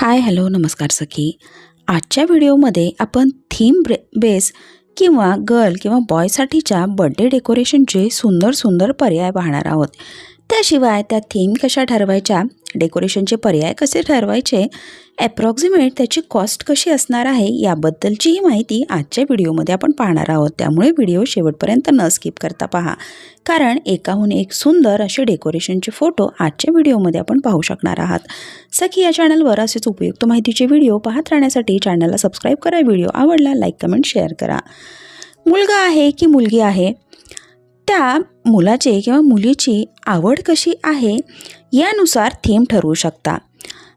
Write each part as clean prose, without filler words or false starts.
Hi hello नमस्कार सखी. आजच्या व्हिडिओमध्ये आपण थीम बेस किंवा गर्ल किंवा बॉयसाठीच्या बर्थडे डेकोरेशनचे सुंदर सुंदर पर्याय पाहणार आहोत. त्याशिवाय त्या थीम कशा ठरवायच्या, डेकोरेशनचे पर्याय कसे ठरवायचे, ॲप्रॉक्सिमेट त्याची कॉस्ट कशी असणार आहे याबद्दलची ही माहिती आजच्या व्हिडिओमध्ये आपण पाहणार आहोत. त्यामुळे व्हिडिओ शेवटपर्यंत न स्किप करता पहा, कारण एकाहून एक सुंदर असे डेकोरेशनचे फोटो आजच्या व्हिडिओमध्ये आपण पाहू शकणार आहात. सखी या चॅनलवर असेच उपयुक्त माहितीचे व्हिडिओ पाहत राहण्यासाठी चॅनलला सबस्क्राईब करा. व्हिडिओ आवडला लाईक कमेंट शेअर करा. मुलगा आहे की मुलगी आहे, त्या मुलाचे किंवा मुलीची आवड कशी आहे यानुसार थीम ठरवू शकता.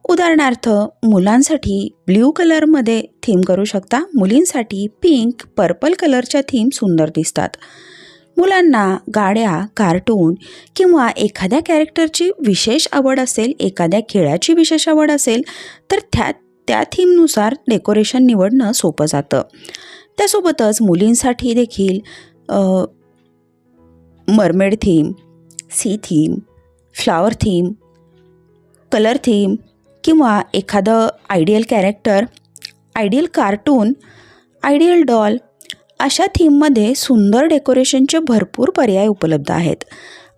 उदाहरणार्थ मुलांसाठी ब्ल्यू कलरमध्ये थीम करू शकता, मुलींसाठी पिंक पर्पल कलरच्या थीम सुंदर दिसतात. मुलांना गाड्या, कार्टून किंवा एखाद्या कॅरेक्टरची विशेष आवड असेल, एखाद्या खेळाची विशेष आवड असेल तर त्या थीमनुसार डेकोरेशन निवडणं सोपं जातं. त्यासोबतच मुलींसाठी देखील mermaid theme, sea theme, flower theme, colour theme किंवा एखादं ideal character, ideal cartoon, ideal doll अशा थीममध्ये सुंदर डेकोरेशनचे भरपूर पर्याय उपलब्ध आहेत.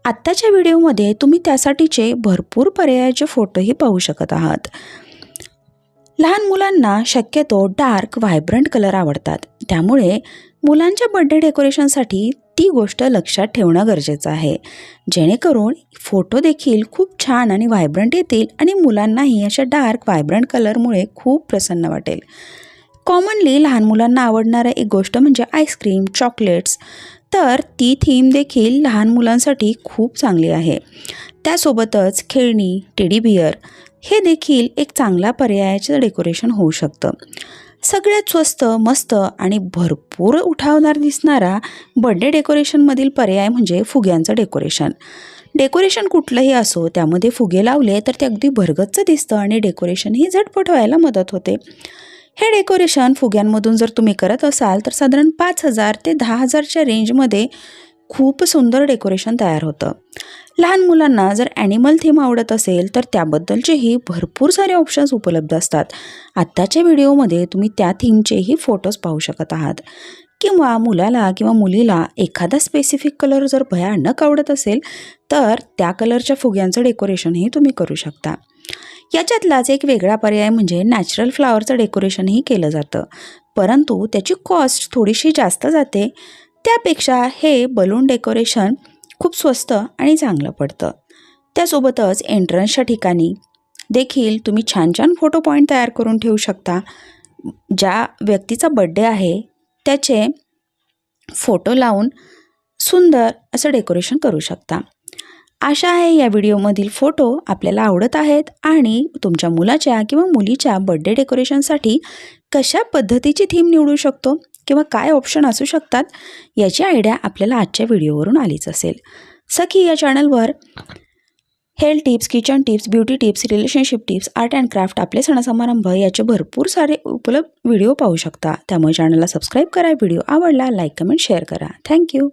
आत्ताच्या व्हिडिओमध्ये तुम्ही त्यासाठीचे भरपूर पर्यायाचे फोटोही पाहू शकत आहात. लहान मुलांना शक्यतो डार्क व्हायब्रंट कलर आवडतात, त्यामुळे मुलांच्या बर्थडे डेकोरेशनसाठी ती गोष्ट लक्षात ठेवणं गरजेचं आहे, जेणेकरून फोटो देखील खूप छान आणि व्हायब्रंट येतील आणि मुलांनाही अशा डार्क व्हायब्रंट कलरमुळे खूप प्रसन्न वाटेल. कॉमनली लहान मुलांना आवडणारं एक गोष्ट म्हणजे आईस्क्रीम, चॉकलेट्स, तर ती थीम देखील लहान मुलांसाठी खूप चांगली आहे. त्यासोबतच खेळणी, टेडी बिअर हे देखील एक चांगला पर्यायाचं डेकोरेशन होऊ शकतं. सगळ्यात स्वस्त, मस्त आणि भरपूर उठावदार दिसणारा बर्थडे डेकोरेशनमधील पर्याय म्हणजे फुग्यांचं डेकोरेशन. डेकोरेशन कुठलंही असो, त्यामध्ये फुगे लावले तर ते अगदी भरगच्च दिसतं आणि डेकोरेशनही झटपट व्हायला मदत होते. हे डेकोरेशन फुग्यांमधून जर तुम्ही करत असाल तर साधारण 5,000 ते 10,000च्या रेंजमध्ये खूप सुंदर डेकोरेशन तयार होतं. लहान मुलांना जर ॲनिमल थीम आवडत असेल तर त्याबद्दलचेही भरपूर सारे ऑप्शन्स उपलब्ध असतात. आत्ताच्या व्हिडिओमध्ये तुम्ही त्या थीमचेही फोटोज पाहू शकत आहात. किंवा मुलाला किंवा मुलीला एखादा स्पेसिफिक कलर जर भयानक आवडत असेल तर त्या कलरच्या फुग्यांचं डेकोरेशनही तुम्ही करू शकता. याच्यातलाच एक वेगळा पर्याय म्हणजे नॅचरल फ्लावरचं डेकोरेशनही केलं जातं, परंतु त्याची कॉस्ट थोडीशी जास्त जाते. त्यापेक्षा हे बलून डेकोरेशन खूप स्वस्त आणि चांगलं पडतं. त्यासोबतच एंट्रन्सच्या ठिकाणी देखील तुम्ही छान छान फोटो पॉईंट तयार करून ठेवू शकता. ज्या व्यक्तीचा बड्डे आहे त्याचे फोटो लावून सुंदर असं डेकोरेशन करू शकता. आशा आहे या व्हिडिओमधील फोटो आपल्याला आवडत आहेत आणि तुमच्या मुलाच्या किंवा मुलीच्या बर्थडे डेकोरेशनसाठी कशा पद्धतीची थीम निवडू शकतो किंवा काय ऑप्शन असू शकतात याची आयडिया आपल्याला आजच्या व्हिडिओवरून आलीच असेल. सखी या चॅनलवर health tips, kitchen tips, beauty tips, relationship tips, art and craft, आपले सणसमारंभ याचे भरपूर सारे उपलब्ध व्हिडिओ पाहू शकता. त्यामुळे चॅनलला सबस्क्राईब करा. व्हिडिओ आवडला लाईक कमेंट शेअर करा. थँक्यू.